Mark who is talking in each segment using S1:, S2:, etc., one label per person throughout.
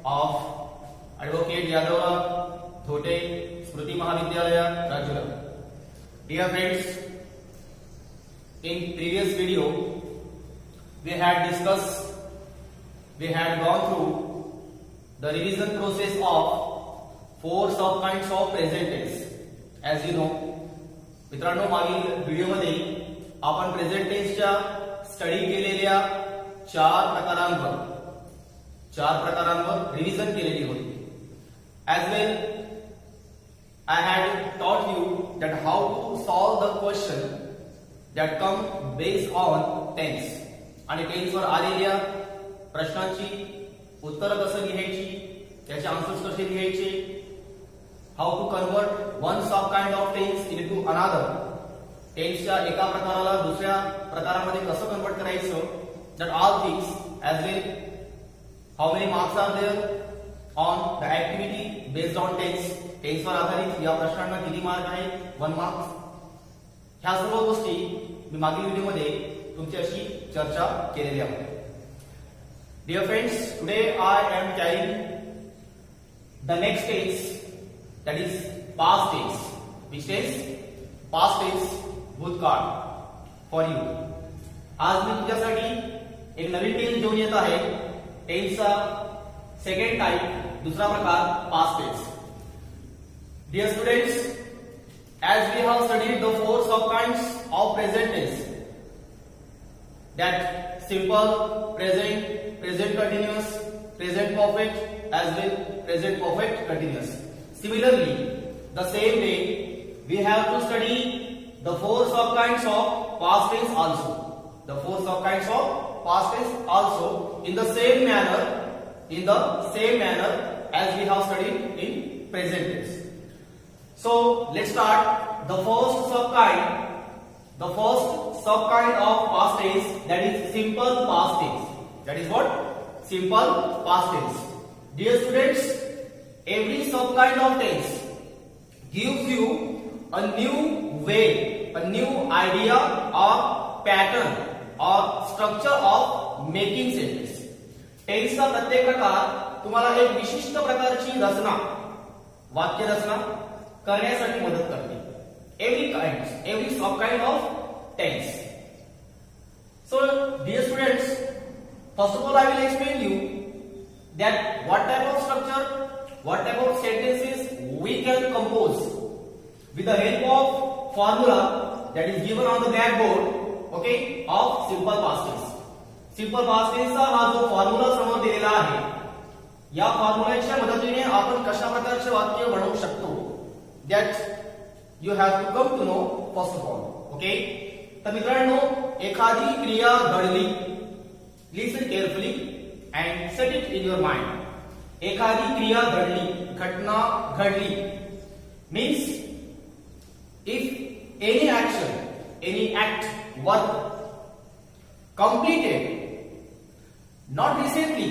S1: of Advocate Yadav Thote Smriti Mahavidyalaya, Rajula. Dear friends, in previous video we had gone through the revision process of 4 subkinds of present tense. As you know, मित्रांनो, मागील व्हिडिओमध्ये आपण present टेन्सच्या study केलेल्या चार प्रकारांवर revision केलेली होती. As well, I had taught you that how to solve the question that come based on tense. आणि टेन्स वर आलेल्या प्रश्नांची उत्तर कसं लिहायची, त्याचे आन्सर्स कसे लिहायचे, how to convert one sub kind of tense into another. टेन्सच्या एका प्रकाराला दुसऱ्या प्रकारामध्ये कसं कन्वर्ट करायचं, that all things, as well how many marks are there on the activity based on tense. Tense वर आधारित या प्रश्नांना किती मार्क आहेत, 1 मार्क्स. ह्या सर्व गोष्टी मी मागील व्हिडिओमध्ये तुमच्याशी चर्चा केलेली आहे. Dear friends, today I am carrying the next tense, that is past tense. Which tense? Past tense, भूतकाळ for you. आज मी तुझ्यासाठी एक नवीन टेन्स घेऊन येत आहे. टेन्सचा सेकंड टाइप, दूसरा प्रकार, past tense. Dear students, as we have studied the 4 subkinds of present tense, that simple, present, present continuous, present perfect, as well present perfect continuous. Similarly, the same way we have to study the 4 subkinds of past tense also. The 4 subkinds of past tense also in the same manner as we have studied in present tense. So let's start the first subkind of past tense, that is simple past tense. That is what? Simple past tense. Dear students, every subkind of tense gives you a new way, a new idea or pattern or structure of making sentence. टेन्सचा प्रत्येक प्रकार तुम्हाला एक विशिष्ट प्रकारची रचना, वाक्य रचना करण्यासाठी मदत करते. Every subkind of tense. So dear students, first of all I will explain you that what type of structure, what type of sentences we can compose with the help of formula that is given on the blackboard, okay, of simple past tense. Simple past tense चा हा जो formula समोर दिलेला आहे, या फॉर्म्युलाच्या मदतीने आपण कशा प्रकारचे वाक्य बनवू शकतो, that you have to come to know first of all. Okay, तर मित्रांनो, एखादी क्रिया घडली, listen carefully and set it in your mind. एखादी क्रिया घडली, घटना घडली means if any action, any act, work completed not recently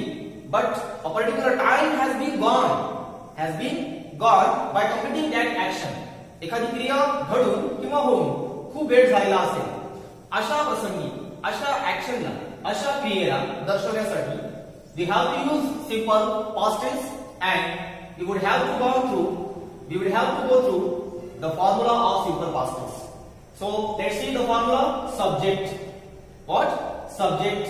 S1: but a particular time has been gone by completing that action. एखादी क्रिया घडून किंवा होऊन खूप वेळ झालेला असेल, अशा प्रसंगी, अशा ऍक्शनला, अशा क्रियेला दर्शवण्यासाठी we have to use simple past tense and we would have to go through the formula of simple past tense. So let's see the formula. Subject. What? Subject.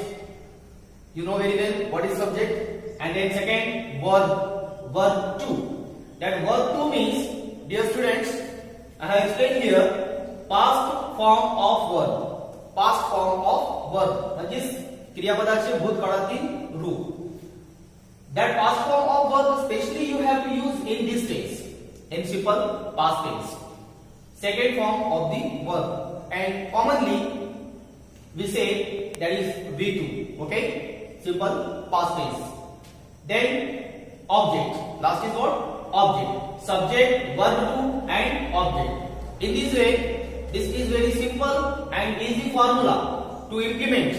S1: You know very well what is subject. And then second, verb 2. That verb 2 means, dear students, I have explained here, past form of verb. Past form of verb म्हणजेच क्रियापदाचे भूतकाळातील रूप. That past form of verb especially you have to use in this tense, in simple past tense. Second form of the verb, and commonly we say that is V2. Okay, simple past tense. Then object. Last is what? Object. Subject, verb 2 and object. In this way, this is very simple and easy formula to implement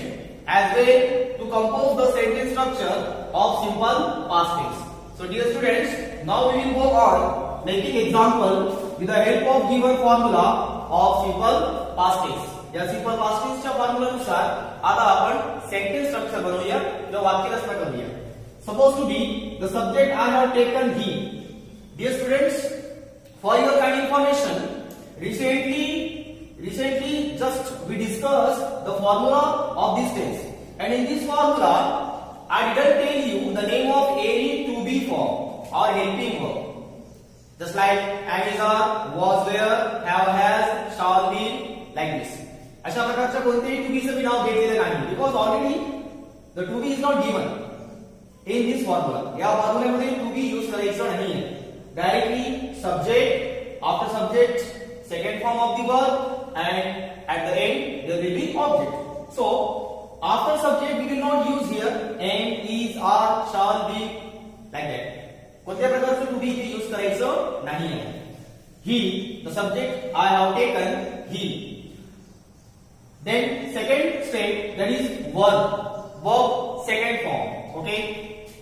S1: as well to compose the sentence structure of simple past tense. So dear students, now we will go on making example with the help of given formula of simple past tense. या simple past टेन्सच्या फॉर्म्युलानुसार आता आपण sentence structure बनवूया किंवा वाक्य रचना करूया. supposed to be the subject I have taken he. Dear students, for your kind information, recently just we discussed the formula of this tense, and in this formula I didn't tell you the name of any to be form or helping verb. Just like am, is, are, was, were, have, has, shall be, like this. अशा प्रकारच्या कोणतेही to be चे नाव घेतलेले नाही, because already the to be is not given in this formula. या फॉर्म्युल्यामध्ये to be use करायचं नाहीये. Directly subject, after subject, second form of the verb, and at the end there will be object. So after subject we will not use here am, is, are, shall be, like that. कोणत्या प्रकारचं to be इथे use करायचं नाहीये. He, the subject I have taken he. Then second step, that is verb second form. Okay,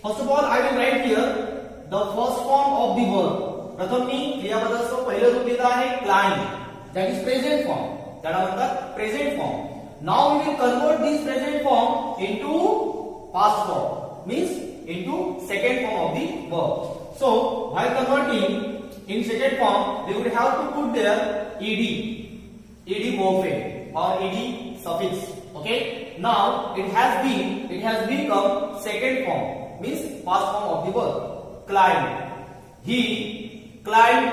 S1: first of all I will write here the first form of the verb. प्रथम मी क्रियापदाचं पहिलं रूप लिहिलं आहे climb, that is present form. त्याला म्हणतात present form. Now we will convert this present form into past form, means into second form of the verb. So while converting in second form, we would have to put there ed morpheme or ed suffix. Okay, now it has become second form, means past form of the verb. Climb, he climbed.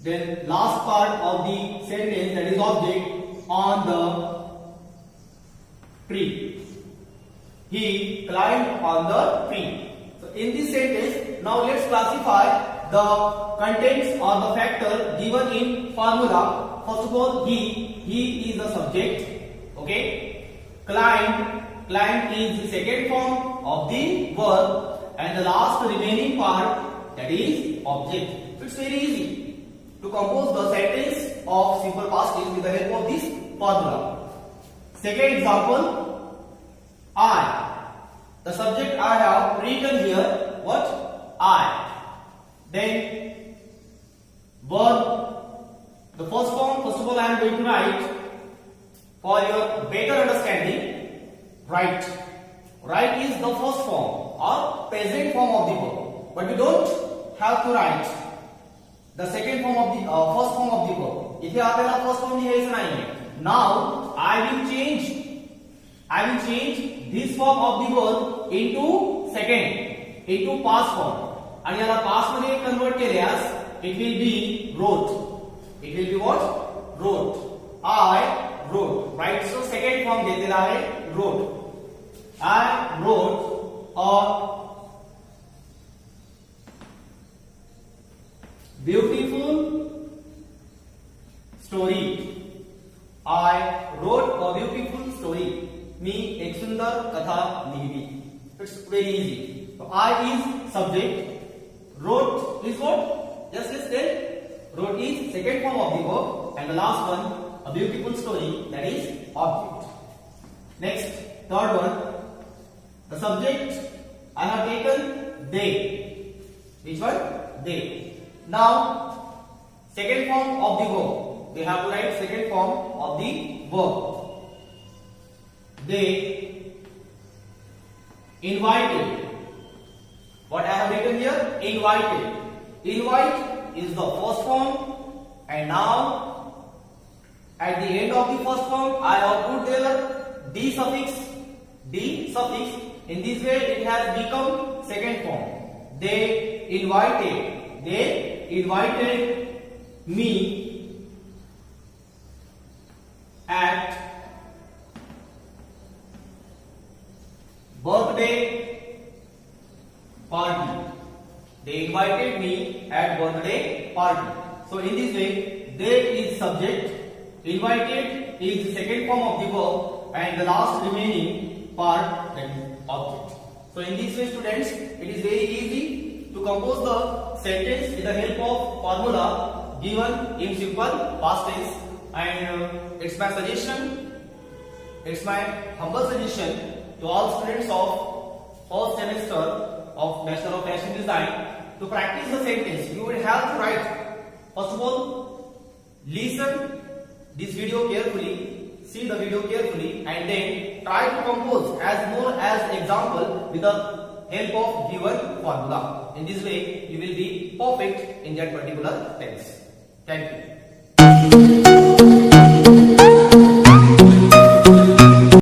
S1: Then last part of the sentence, that is object, on the tree. He climbed on the tree. So in this sentence, now let's classify the contents or the factor given in formula. First of all, he is the subject. Okay, climbed is the second form of the verb, and the last remaining part, that is object. So it's very easy to compose the sentence of simple past tense with the help of this formula. Second example, I. The subject I have written here, what? I. Then verb, the first form, first of all I am going to write for your better understanding. Write is the first form or present form of the verb, but we don't have to write the second form of the first form of the verb. इथे आपल्याला first form लिहायचं नाहीये. Now I will change this form of the verb into past form, आणि याला past मध्ये convert केल्यास it will be wrote. It will be what? Wrote. I wrote. Right? So second form घेतलेला आहे wrote. I wrote a beautiful story. I wrote a beautiful story. मी एक सुंदर कथा लिहिली. It's very easy. So I is subject. Wrote is what? Just let's tell. Wrote is second form of the verb, and the last one, a beautiful story, that is object. Next, third one, the subject I have taken they. Which one? They. Now, second form of the verb. We have to write second form of the verb. They invited. What I have written here? Invited. Invite is the first form, and now at the end of the first form I have put there d suffix. In this way it has become second form. They invited me at birthday party. They invited me at birthday party. So in this way, they is subject, invited is the second form of the verb, and the last remaining part, that is object. So in this way, students, it is very easy to compose the sentence with the help of formula given in simple past tense. And it's my humble suggestion to all students of first semester of Bachelor of Fashion Design to practice the sentence. You will have to write. First of all, listen this video carefully, see the video carefully, and then try to compose as more as
S2: example with the help of given formula. In this way, you will be perfect in that particular tense. Thank you.